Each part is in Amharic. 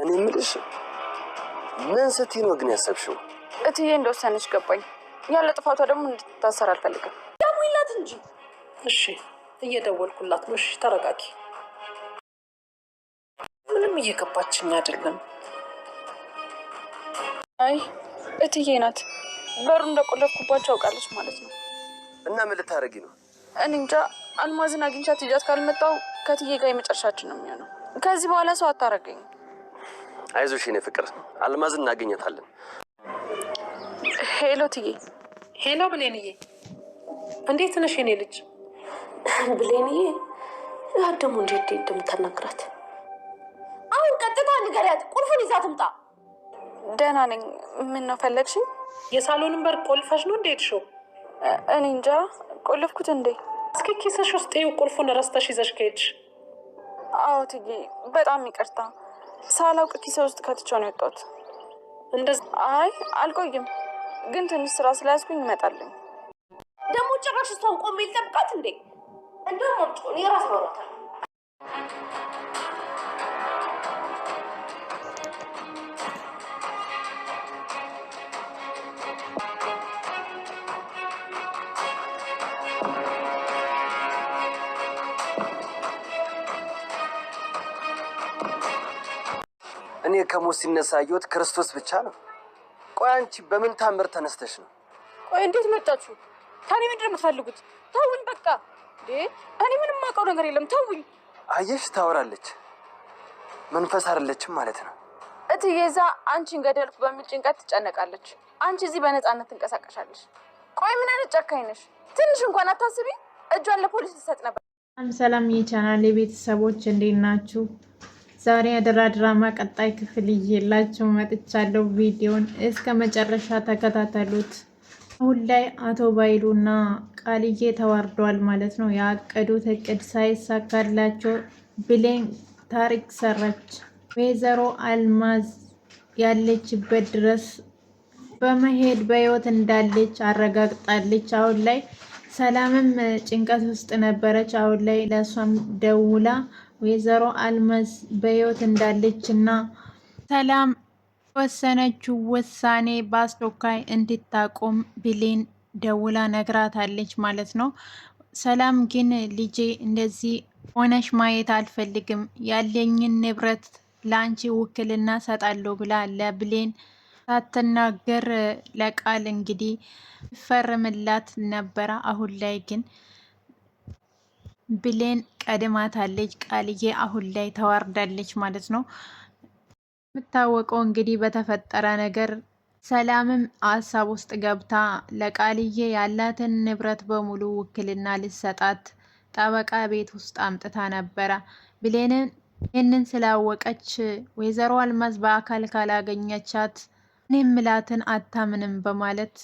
እኔ የምልሽ ምን ስትይ ነው ግን ያሰብሽው? እትዬ እንደወሰነች ገባኝ። ያለ ጥፋቷ ደግሞ እንድትታሰር አልፈልግም። ደውይላት እንጂ። እሺ እየደወልኩላት ነው። እሺ ተረጋጊ። ምንም እየገባችኝ አይደለም። አይ እትዬ ናት። በሩ እንደቆለፍኩባቸው አውቃለች ማለት ነው። እና ምን ልታደርጊ ነው? እኔ እንጃ። አልማዝን አግኝቻት ይዣት ካልመጣሁ ከትዬ ጋር የመጨረሻችን ነው የሚሆነው። ከዚህ በኋላ ሰው አታረገኝ። አይዞሽ የኔ ፍቅር፣ አልማዝን እናገኘታለን። ሄሎ ትዬ። ሄሎ ብሌንዬ፣ እንዴት ነሽ የኔ ልጅ? ብሌንዬ ደግሞ እንዴት እንደምታናግራት አሁን ቀጥታ ንገሪያት። ቁልፉን ይዛ ትምጣ። ደህና ነኝ። ምን ነው ፈለግሽኝ? የሳሎንን በር ቆልፈሽ ነው እንዴት ሾው? እኔ እንጃ። ቆልፍኩት እንዴ? እስኪ ኪስሽ ውስጥ ይኸው ቁልፉን ረስተሽ ይዘሽ ከሄድሽ። አዎ ትዬ፣ በጣም ይቅርታ። ሳላውቅ ኪሴ ውስጥ ከትቼው ነው የወጣሁት። እንደዛ? አይ አልቆይም፣ ግን ትንሽ ስራ ስላያዝኩኝ እመጣለሁ። ደግሞ ጭራሽ እሷን ቆሜ ልጠብቃት እንዴ? እንደውም አምጪውን የራስ ማውራታል። እኔ ከሞት ሲነሳ ያየሁት ክርስቶስ ብቻ ነው። ቆይ አንቺ በምን ታምር ተነስተሽ ነው? ቆይ እንዴት መጣችሁ? ታዲያ ምንድን ነው የምትፈልጉት? ተውኝ በቃ። እኔ ምንም የማውቀው ነገር የለም። ተውኝ። አየሽ፣ ታወራለች። መንፈስ አይደለችም ማለት ነው። እትዬ እዛ አንቺን ገደልኩ በሚል ጭንቀት ትጨነቃለች። አንቺ እዚህ በነፃነት ትንቀሳቀሻለች። ቆይ ምን አይነት ጨካኝ ነሽ? ትንሽ እንኳን አታስቢ። እጇን ለፖሊስ ትሰጥ ነበር። ሰላም የቻናሌ ቤተሰቦች እንዴት ናችሁ? ዛሬ አደራ ድራማ ቀጣይ ክፍል ይዤላችሁ መጥቻለሁ። ቪዲዮን እስከ መጨረሻ ተከታተሉት። አሁን ላይ አቶ ባይሉና ቃልዬ ተዋርደዋል ማለት ነው። ያቀዱት እቅድ ሳይሳካላቸው ብሌን ታሪክ ሰራች። ወይዘሮ አልማዝ ያለችበት ድረስ በመሄድ በህይወት እንዳለች አረጋግጣለች። አሁን ላይ ሰላምም ጭንቀት ውስጥ ነበረች። አሁን ላይ ለሷም ደውላ ወይዘሮ አልማዝ በህይወት እንዳለች እና ሰላም ወሰነችው ውሳኔ በአስቸኳይ እንድታቆም ብሌን ደውላ ነግራታለች ማለት ነው። ሰላም ግን ልጄ እንደዚህ ሆነሽ ማየት አልፈልግም፣ ያለኝን ንብረት ለአንቺ ውክልና ሰጣለሁ ብላ ለብሌን ሳትናገር ለቃል እንግዲህ ይፈርምላት ነበረ። አሁን ላይ ግን ብሌን ቀድማታለች። ቃልዬ አሁን ላይ ተዋርዳለች ማለት ነው። የምታወቀው እንግዲህ በተፈጠረ ነገር ሰላምም ሀሳብ ውስጥ ገብታ ለቃልዬ ያላትን ንብረት በሙሉ ውክልና ልሰጣት ጠበቃ ቤት ውስጥ አምጥታ ነበረ። ብሌንን ይህንን ስላወቀች ወይዘሮ አልማዝ በአካል ካላገኘቻት እኔ ምላትን አታምንም በማለት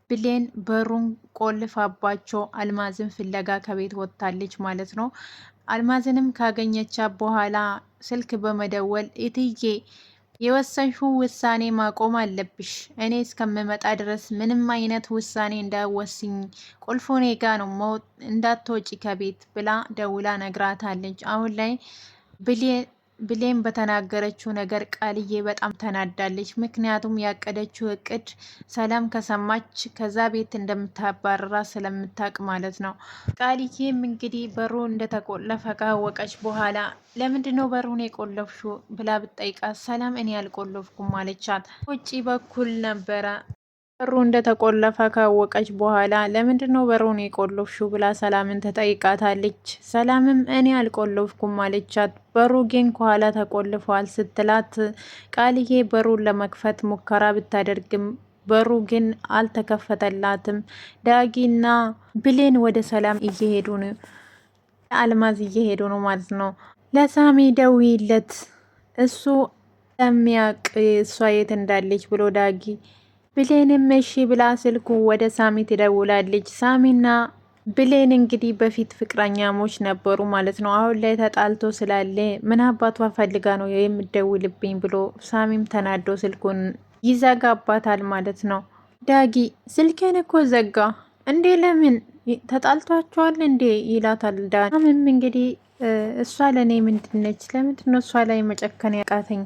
ብሌን በሩን ቆልፋባቸው አልማዝን ፍለጋ ከቤት ወጥታለች ማለት ነው። አልማዝንም ካገኘቻት በኋላ ስልክ በመደወል እትዬ የወሰንሽው ውሳኔ ማቆም አለብሽ፣ እኔ እስከምመጣ ድረስ ምንም አይነት ውሳኔ እንዳወስኝ፣ ቁልፉ እኔ ጋ ነው፣ እንዳትወጪ ከቤት ብላ ደውላ ነግራታለች። አሁን ላይ ብሌን በተናገረችው ነገር ቃልዬ በጣም ተናዳለች። ምክንያቱም ያቀደችው እቅድ ሰላም ከሰማች ከዛ ቤት እንደምታባረራ ስለምታውቅ ማለት ነው። ቃልዬም እንግዲህ በሩ እንደተቆለፈ ካወቀች በኋላ ለምንድነው በሩን የቆለፍሽው ብላ ብትጠይቃት ሰላም እኔ አልቆለፍኩም አለቻት። ውጪ በኩል ነበረ በሩ እንደተቆለፈ ካወቀች በኋላ ለምንድነው በሩን የቆለፍሽው ብላ ሰላምን ተጠይቃታለች። ሰላምም እኔ አልቆለፍኩም አለቻት። በሩ ግን ከኋላ ተቆልፏል ስትላት ቃልዬ በሩን ለመክፈት ሙከራ ብታደርግም በሩ ግን አልተከፈተላትም። ዳጊና ብሌን ወደ ሰላም እየሄዱ ነው፣ አልማዝ እየሄዱ ነው ማለት ነው። ለሳሚ ደውይለት እሱ ለሚያውቅ እሷ የት እንዳለች ብሎ ዳጊ ብሌንም እሺ ብላ ስልኩ ወደ ሳሚ ትደውላለች። ሳሚና ብሌን እንግዲህ በፊት ፍቅረኛሞች ነበሩ ማለት ነው። አሁን ላይ ተጣልቶ ስላለ ምን አባቷ ፈልጋ ነው የምደውልብኝ ብሎ ሳሚም ተናዶ ስልኩን ይዘጋባታል ማለት ነው። ዳጊ ስልኬን እኮ ዘጋ እንዴ ለምን ተጣልቷቸዋል እንዴ ይላታል። ዳጊም እንግዲህ እሷ ለእኔ ምንድነች? ለምንድነው እሷ ላይ መጨከን ያቃተኝ?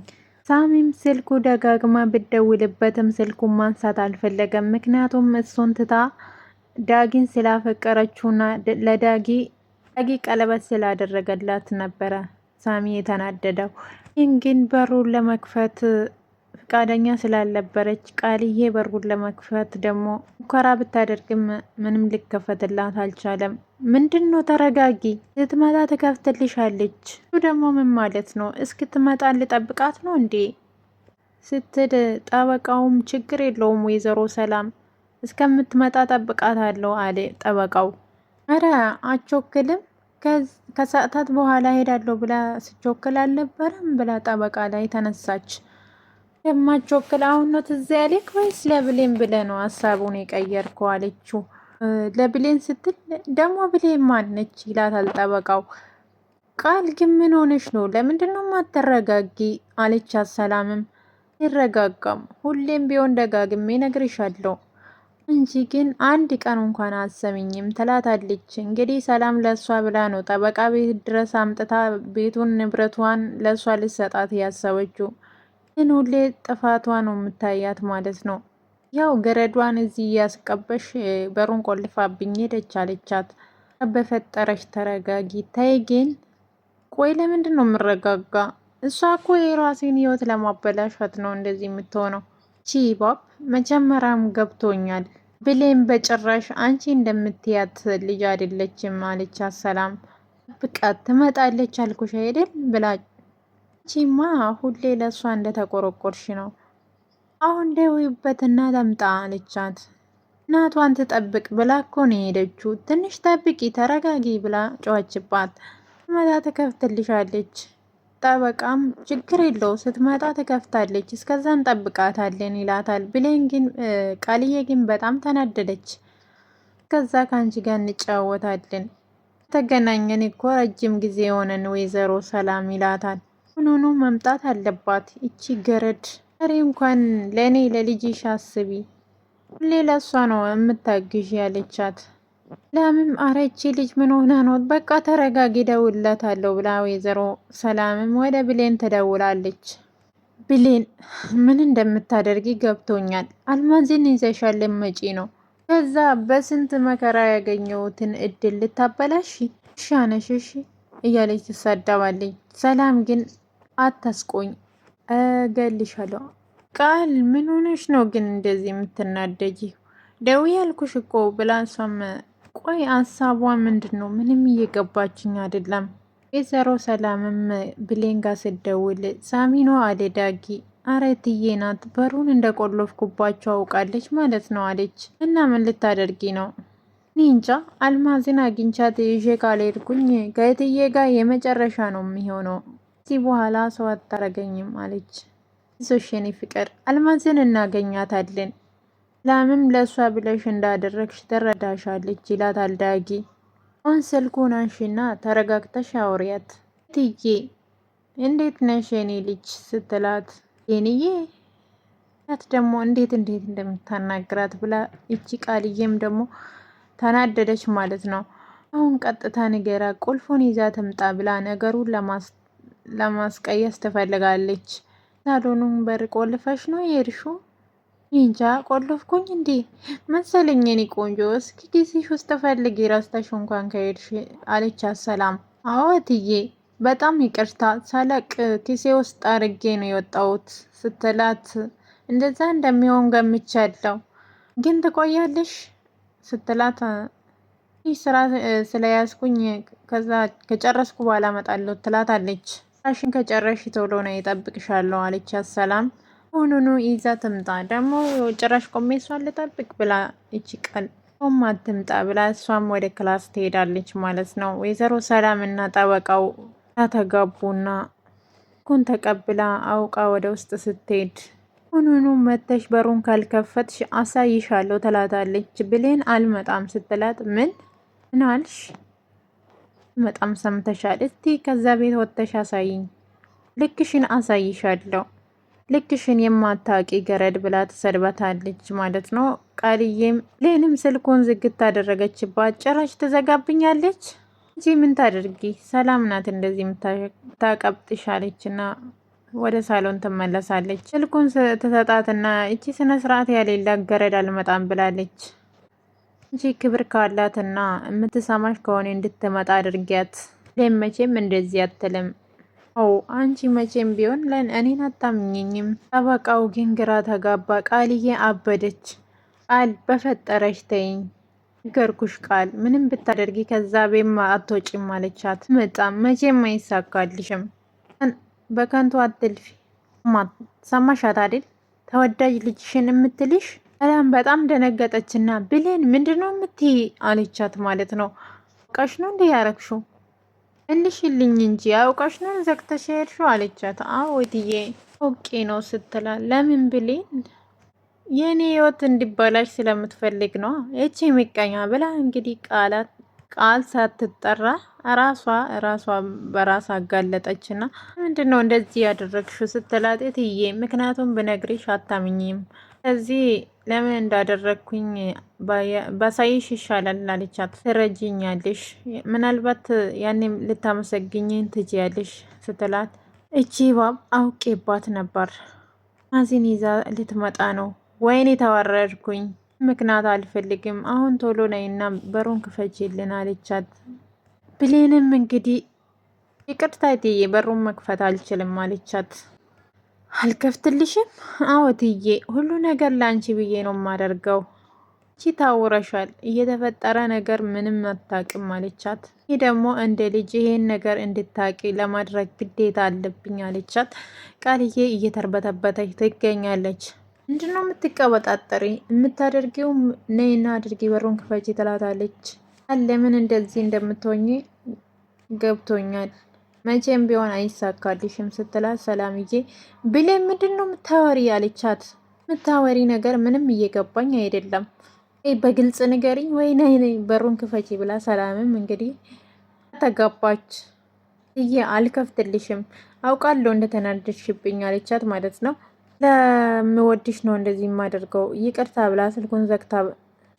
ሳሚም ስልኩ ደጋግማ ብደውልበትም ስልኩን ማንሳት አልፈለገም። ምክንያቱም እሱን ትታ ዳጊን ስላፈቀረችውና ለዳጊ ቀለበት ስላደረገላት ነበረ ሳሚ የተናደደው። ይህን ግን በሩን ለመክፈት ፈቃደኛ ስላልነበረች ቃልዬ በሩን ለመክፈት ደግሞ ሙከራ ብታደርግም ምንም ሊከፈትላት አልቻለም። ምንድን ነው ተረጋጊ፣ ስትመጣ ትከፍትልሻለች። እሱ ደግሞ ምን ማለት ነው? እስክትመጣ ልጠብቃት ነው እንዴ ስትል ጠበቃውም ችግር የለውም ወይዘሮ ሰላም እስከምትመጣ ጠብቃታለሁ አለ ጠበቃው። አረ አቾክልም ከሰዓታት በኋላ ሄዳለሁ ብላ ስቾክል አልነበረም ብላ ጠበቃ ላይ ተነሳች። የማቾክል አሁን ነው ትዝ ያለክ ወይስ ለብሌን ብለ ነው ሀሳቡን የቀየርከው አለችው። ለብሌን ስትል ደግሞ ብሌን ማነች ይላታል ጠበቃው። ቃል ግን ምን ሆነሽ ነው? ለምንድን ነው ማተረጋጊ አለቻት ሰላምም። ይረጋጋም ሁሌም ቢሆን ደጋግሜ ነግርሻለሁ እንጂ ግን አንድ ቀን እንኳን አሰሚኝም ትላታለች። እንግዲህ ሰላም ለእሷ ብላ ነው ጠበቃ ቤት ድረስ አምጥታ ቤቱን ንብረቷን ለእሷ ልሰጣት ያሰበችው። ግን ሁሌ ጥፋቷ ነው የምታያት ማለት ነው። ያው ገረዷን እዚህ እያስቀበሽ በሩን ቆልፋብኝ ሄደች አለቻት። በፈጠረሽ ተረጋጊ። ተይ ግን ቆይ ለምንድን ነው የምረጋጋ? እሷ እኮ የራሴን ህይወት ለማበላሸት ነው እንደዚህ የምትሆነው። ቺባብ መጀመሪያም ገብቶኛል። ብሌን በጭራሽ አንቺ እንደምትያት ልጅ አይደለችም አለቻት ሰላም። ብቃት ትመጣለች አልኩሽ አይደል ብላ ቺማ ሁሌ ለእሷ እንደተቆረቆርሽ ነው። አሁን ደውይበትና ተምጣ አለቻት። እናቷን ትጠብቅ ብላ እኮ ነው የሄደችው። ትንሽ ጠብቂ ተረጋጊ ብላ ጮኸችባት። ስትመጣ ትከፍትልሻለች። ጠበቃም ችግር የለው ስትመጣ ትከፍታለች፣ እስከዛ እንጠብቃታለን ይላታል። ብሌን ግን ቃልዬ ግን በጣም ተናደደች። ከዛ ከአንቺ ጋር እንጫወታለን ተገናኘን እኮ ረጅም ጊዜ የሆነን ወይዘሮ ሰላም ይላታል። ሁኑኑ መምጣት አለባት ይቺ ገረድ። ዛሬ እንኳን ለእኔ ለልጅሽ አስቢ፣ ሁሌ ለእሷ ነው የምታግዥ ያለቻት። ለምን አረቺ ልጅ ምን ሆና ነው? በቃ ተረጋጊ ደውልላታለሁ ብላ ወይዘሮ ሰላምም ወደ ብሌን ትደውላለች። ብሌን ምን እንደምታደርጊ ገብቶኛል። አልማዝን ይዘሻል መጪ ነው። ከዛ በስንት መከራ ያገኘሁትን እድል ልታበላሽ ሻነሽሽ እያለች ትሳደባለች። ሰላም ግን አታስቆኝ እገልሻለሁ። ቃል ምን ሆነሽ ነው ግን እንደዚህ የምትናደጂ? ደውዬ ያልኩሽ እኮ ብላ እሷም ቆይ ሀሳቧ ምንድን ነው? ምንም እየገባችኝ አይደለም። ወይዘሮ ሰላምም ብሌን ጋር ስደውል ሳሚኖ አለ ዳጊ። አረ እትዬ ናት፣ በሩን እንደቆለፍኩባቸው አውቃለች ማለት ነው አለች። እና ምን ልታደርጊ ነው? እኔ እንጃ፣ አልማዝን አግኝቻት ይዤ ካልሄድኩኝ ከእትዬ ጋር የመጨረሻ ነው የሚሆነው። ከዚህ በኋላ ሰው አታረገኝም አለች። ይዞሽ የኔ ፍቅር አልማዝን እናገኛታለን፣ ሰላምም ለእሷ ብለሽ እንዳደረግሽ ትረዳሻለች ይላታል ዳጊ። አሁን ስልኩን አንሺና ተረጋግተሽ አውሪያት። እትዬ እንዴት ነሽ የኔ ልጅ ስትላት የኔዬ ያት ደግሞ እንዴት እንደምታናግራት ብላ እቺ ቃልዬም ደግሞ ተናደደች ማለት ነው። አሁን ቀጥታ ንገራ ቁልፉን ይዛ ትምጣ ብላ ነገሩን ለማስቀየስ ትፈልጋለች። ሳሎኑን በር ቆልፈሽ ነው የሄድሽው? እንጃ ቆልፍኩኝ እንዴ መሰለኝ የኔ ቆንጆ፣ እስኪ ጊዜሽ ውስጥ ፈልጊ ረስተሽ እንኳን ከሄድሽ አለቻት ሰላም። አዎ እትዬ በጣም ይቅርታ ሳላቅ ኪሴ ውስጥ አርጌ ነው የወጣሁት ስትላት እንደዛ እንደሚሆን ገምቻለሁ፣ ግን ትቆያለሽ ስትላት ይህ ስራ ስለያዝኩኝ ከዛ ከጨረስኩ በኋላ እመጣለሁ ትላታለች። ስራሽን ከጨረሽ ቶሎ ነው ይጠብቅሻለሁ አለቻት ሰላም። አሁኑኑ ይዛ ትምጣ ደግሞ ጭራሽ ቆሜ እሷን ልጠብቅ ብላ እቺ ቃል ቆማ ትምጣ ብላ እሷም ወደ ክላስ ትሄዳለች ማለት ነው። ወይዘሮ ሰላም እና ጠበቃው ተጋቡና ኩን ተቀብላ አውቃ ወደ ውስጥ ስትሄድ አሁኑኑ መተሽ በሩን ካልከፈትሽ አሳይሻለሁ ትላታለች። ብሌን አልመጣም ስትላት ምን አልሽ? መጣም ሰምተሻል? እስቲ ከዛ ቤት ወጥተሽ አሳይኝ፣ ልክሽን አሳይሻለሁ፣ ልክሽን የማታውቂ ገረድ ብላ ትሰድባታለች ማለት ነው። ቃልዬም ሌንም ስልኩን ዝግት ታደረገችባት። ጭራሽ ትዘጋብኛለች እንጂ ምን ታደርጊ፣ ሰላም ናት እንደዚህ የምታቀብጥሻለች እና ወደ ሳሎን ትመለሳለች። ስልኩን ትሰጣትና እቺ ስነ ስርዓት ያሌላ ገረድ አልመጣም ብላለች። እንጂ ክብር ካላትና የምትሰማሽ ከሆነ እንድትመጣ አድርጊያት። መቼም እንደዚህ አትልም። አንቺ መቼም ቢሆን እኔን አታምኝኝም። ጠበቃው ግን ግራ ተጋባ። ቃልዬ አበደች። ቃል በፈጠረሽ ተይኝ፣ ነገርኩሽ ቃል ምንም ብታደርጊ ከዛ ቤት አትወጪም አለቻት። መቼም አይሳካልሽም፣ በከንቱ አትልፊ። ሰማሻት አይደል ተወዳጅ ልጅሽን የምትልሽ። ሰላም በጣም ደነገጠችና ብሌን ምንድነው የምትይ አለቻት ማለት ነው። አውቃሽ ነው እንዲህ ያረግሽው? መልሽልኝ እንጂ አውቃሽ ነው ዘግተሽ ሄድሽው አለቻት። አዎ እትዬ አውቄ ነው ስትላል፣ ለምን ብሌን? የኔ ህይወት እንዲበላሽ ስለምትፈልግ ነው እቺ ምቀኛ ብላ እንግዲህ ቃል ሳትጠራ ራሷ በራስ አጋለጠችና ምንድነው እንደዚህ ያደረግሽው ስትላት፣ እትዬ ምክንያቱም ብነግርሽ አታምኝም፣ ስለዚህ ለምን እንዳደረግኩኝ ባሳይሽ ይሻላል አለቻት። ትረጅኛለሽ፣ ምናልባት ያኔም ልታመሰግኝን ትችያለሽ ስትላት፣ እቺ ባብ አውቄባት ነበር፣ ማዚን ይዛ ልትመጣ ነው። ወይኔ ተዋረድኩኝ፣ ምክንያት አልፈልግም፣ አሁን ቶሎ ነይና በሩን ክፈችልን አለቻት። ብሌንም እንግዲህ ይቅርታ እትዬ በሩን መክፈት አልችልም አለቻት። አልከፍትልሽም? አዎ እትዬ ሁሉ ነገር ለአንቺ ብዬ ነው የማደርገው። አንቺ ታውረሻል፣ እየተፈጠረ ነገር ምንም አታውቅም አለቻት። ይህ ደግሞ እንደ ልጅ ይሄን ነገር እንድታቂ ለማድረግ ግዴታ አለብኝ አለቻት። ቃልዬ እየተርበተበተች ትገኛለች። ምንድነው የምትቀበጣጠሪ? የምታደርጊው ነይና አድርጊ፣ በሩን ክፈቺ ትላታለች። ለምን እንደዚህ እንደምትሆኝ ገብቶኛል፣ መቼም ቢሆን አይሳካልሽም ስትላት፣ ሰላምዬ ብሌን ምንድን ነው የምታወሪ አለቻት። የምታወሪ ነገር ምንም እየገባኝ አይደለም፣ በግልጽ ንገሪኝ ወይ ነይ በሩን ክፈቺ ብላ ሰላምም እንግዲህ ተጋባች። እዬ አልከፍትልሽም፣ አውቃለሁ እንደተናደድሽብኝ አለቻት ማለት ነው። ለምወድሽ ነው እንደዚህ የማደርገው፣ ይቅርታ ብላ ስልኩን ዘግታ፣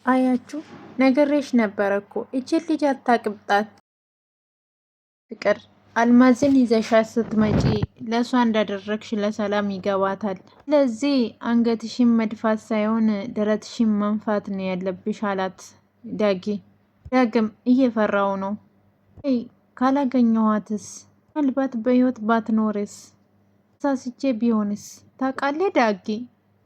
አያችሁ ነገሬሽ ነበረ እኮ እችን ልጅ አታቅብጣት። ፍቅር አልማዝን ይዘሻት ስትመጪ ለእሷ እንዳደረግሽ ለሰላም ይገባታል። ስለዚህ አንገትሽን መድፋት ሳይሆን ደረትሽን መንፋት ነው ያለብሽ አላት ዳግም እየፈራው ነው። ካላገኘኋትስ? ምናልባት በህይወት ባትኖርስ? ሳስቼ ቢሆንስ? ታውቃለህ ዳጊ፣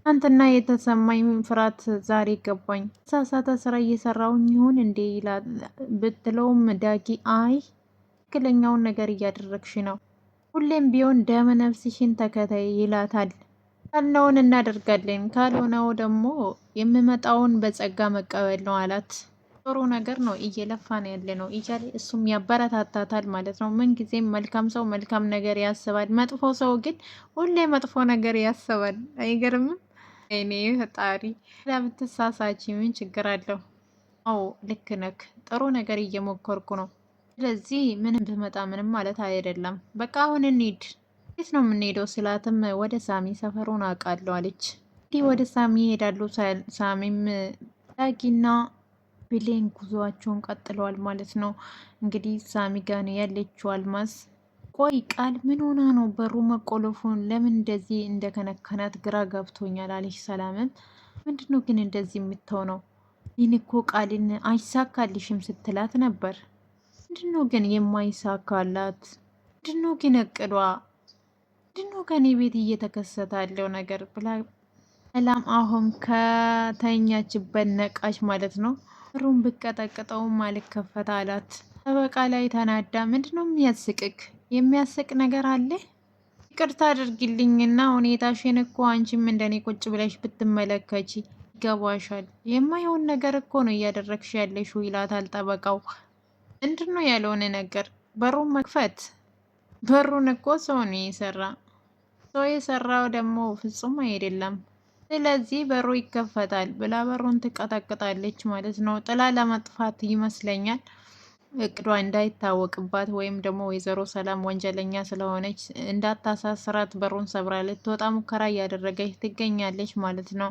አንተና የተሰማኝ ፍርሃት ዛሬ ገባኝ። ሳሳተ ስራ እየሰራውኝ ይሁን እንዴ ይላል ብትለውም ዳጊ አይ ትክክለኛውን ነገር እያደረግሽ ነው፣ ሁሌም ቢሆን ደመ ነፍስሽን ተከታይ ይላታል። ካልነውን እናደርጋለን፣ ካልሆነው ደግሞ የምመጣውን በጸጋ መቀበል ነው አላት። ጥሩ ነገር ነው እየለፋን ያለ ነው እያለ እሱም ያበረታታታል ማለት ነው። ምንጊዜም መልካም ሰው መልካም ነገር ያስባል፣ መጥፎ ሰው ግን ሁሌ መጥፎ ነገር ያስባል። አይገርምም? እኔ ፈጣሪ ለምትሳሳች ምን ችግር አለው? አዎ ልክ ነክ፣ ጥሩ ነገር እየሞከርኩ ነው። ስለዚህ ምንም ብመጣ ምንም ማለት አይደለም። በቃ አሁን እንሂድ። የት ነው የምንሄደው ስላትም ወደ ሳሚ ሰፈሩን አውቃለሁ አለች። እንዲህ ወደ ሳሚ ይሄዳሉ። ሳሚም ዳጊና ብሌን ጉዞአቸውን ቀጥለዋል ማለት ነው። እንግዲህ ሳሚ ጋር ነው ያለችው አልማዝ። ቆይ ቃል ምን ሆና ነው በሩ መቆለፉን ለምን እንደዚህ እንደከነከናት ግራ ገብቶኛል አለች። ሰላምም ምንድነው ግን እንደዚህ የምትሆነው? ይህን እኮ ቃልን አይሳካልሽም ስትላት ነበር። ምንድነው ግን የማይሳካላት? ምንድነው ግን እቅዷ? ምንድነው ከኔ ቤት እየተከሰተ ያለው ነገር ብላ ሰላም አሁን ከተኛችበት ነቃች ማለት ነው። በሩን ብቀጠቅጠውም አልከፈት አላት። ጠበቃ ላይ ተናዳ ምንድነው የሚያስቅክ? የሚያስቅ ነገር አለ? ይቅርታ አድርጊልኝና ሁኔታሽን እኮ አንቺም እንደኔ ቁጭ ብለሽ ብትመለከቺ ይገባሻል። የማይሆን ነገር እኮ ነው እያደረግሽ ያለሽው ይላታል ጠበቃው። ምንድነው ያልሆነ ነገር? በሩን መክፈት። በሩን እኮ ሰው ነው የሰራ። ሰው የሰራው ደግሞ ፍጹም አይደለም። ስለዚህ በሩ ይከፈታል ብላ በሩን ትቀጠቅጣለች ማለት ነው። ጥላ ለመጥፋት ይመስለኛል እቅዷ እንዳይታወቅባት፣ ወይም ደግሞ ወይዘሮ ሰላም ወንጀለኛ ስለሆነች እንዳታሳስራት በሩን ሰብራ ልትወጣ ሙከራ እያደረገች ትገኛለች ማለት ነው።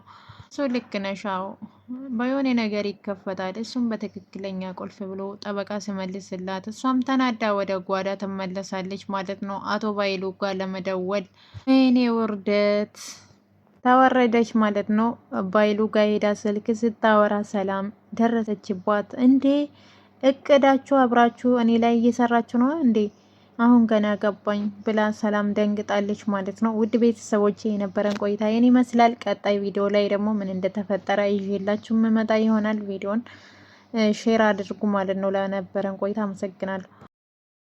እሱ ልክ ነሽ። አዎ በየሆነ ነገር ይከፈታል። እሱም በትክክለኛ ቁልፍ ብሎ ጠበቃ ሲመልስላት እሷም ተናዳ ወደ ጓዳ ትመለሳለች ማለት ነው። አቶ ባይሉ ጋር ለመደወል እኔ ውርደት ተወረደች ማለት ነው። ባይሉ ጋር ሄዳ ስልክ ስታወራ ሰላም ደረሰችባት። እንዴ እቅዳችሁ አብራችሁ እኔ ላይ እየሰራችሁ ነው እንዴ? አሁን ገና ገባኝ ብላ ሰላም ደንግጣለች ማለት ነው። ውድ ቤተሰቦች የነበረን ቆይታ ይህን ይመስላል። ቀጣይ ቪዲዮ ላይ ደግሞ ምን እንደተፈጠረ ይዤላችሁ መመጣ ይሆናል። ቪዲዮን ሼር አድርጉ ማለት ነው። ለነበረን ቆይታ አመሰግናለሁ።